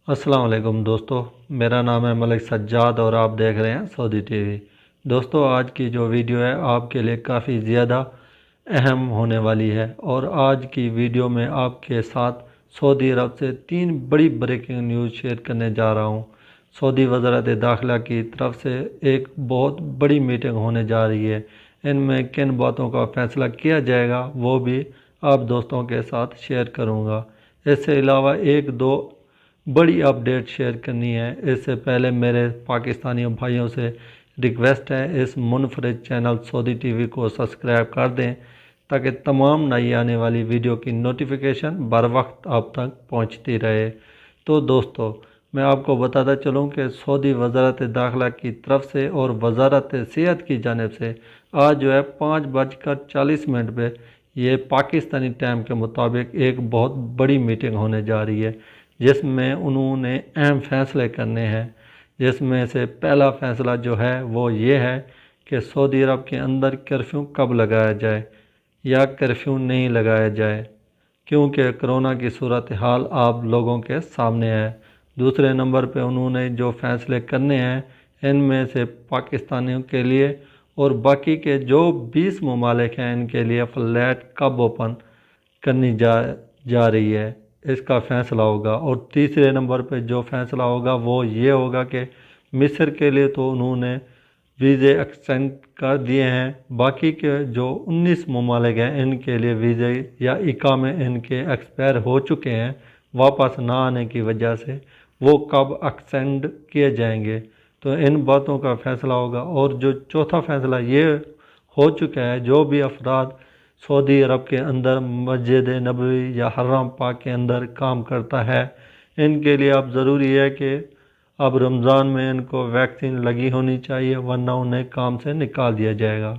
السلام علیکم دوستو، میرا نام ہے ملک سجاد اور آپ دیکھ رہے ہیں سعودی ٹی وی۔ دوستو، آج کی جو ویڈیو ہے آپ کے لیے کافی زیادہ اہم ہونے والی ہے، اور آج کی ویڈیو میں آپ کے ساتھ سعودی عرب سے 3 بڑی بریکنگ نیوز شیئر کرنے جا رہا ہوں۔ سعودی وزارت داخلہ کی طرف سے ایک بہت بڑی میٹنگ ہونے جا رہی ہے۔ ان میں کن باتوں کا فیصلہ کیا جائے گا وہ بھی آپ دوستوں کے ساتھ شیئر کروں گا۔ اس سے علاوہ ایک دو بڑی اپڈیٹ شیئر کرنی ہے۔ اس سے پہلے میرے پاکستانی بھائیوں سے ریکویسٹ ہے، اس منفرد چینل سعودی ٹی وی کو سبسکرائب کر دیں تاکہ تمام نئی آنے والی ویڈیو کی نوٹیفیکیشن بر وقت آپ تک پہنچتی رہے۔ تو دوستو، میں آپ کو بتاتا چلوں کہ سعودی وزارت داخلہ کی طرف سے اور وزارت صحت کی جانب سے آج جو ہے 5:40 پہ یہ پاکستانی ٹائم کے مطابق ایک بہت بڑی میٹنگ ہونے جا رہی ہے، جس میں انہوں نے اہم فیصلے کرنے ہیں۔ جس میں سے پہلا فیصلہ جو ہے وہ یہ ہے کہ سعودی عرب کے اندر کرفیو کب لگایا جائے یا کرفیو نہیں لگایا جائے، کیونکہ کرونا کی صورتحال آپ لوگوں کے سامنے ہے۔ دوسرے نمبر پہ انہوں نے جو فیصلے کرنے ہیں، ان میں سے پاکستانیوں کے لیے اور باقی کے جو 20 ممالک ہیں ان کے لیے فلائٹ کب اوپن کرنی جا رہی ہے، اس کا فیصلہ ہوگا۔ اور تیسرے نمبر پہ جو فیصلہ ہوگا وہ یہ ہوگا کہ مصر کے لیے تو انہوں نے ویزے ایکسٹینڈ کر دیے ہیں، باقی کے جو 19 ممالک ہیں ان کے لیے ویزے یا اقامے ان کے ایکسپائر ہو چکے ہیں واپس نہ آنے کی وجہ سے، وہ کب ایکسٹینڈ کیے جائیں گے، تو ان باتوں کا فیصلہ ہوگا۔ اور جو چوتھا فیصلہ یہ ہو چکا ہے، جو بھی افراد سعودی عرب کے اندر مسجد نبوی یا حرم پاک کے اندر کام کرتا ہے، ان کے لیے اب ضروری ہے کہ اب رمضان میں ان کو ویکسین لگی ہونی چاہیے، ورنہ انہیں کام سے نکال دیا جائے گا۔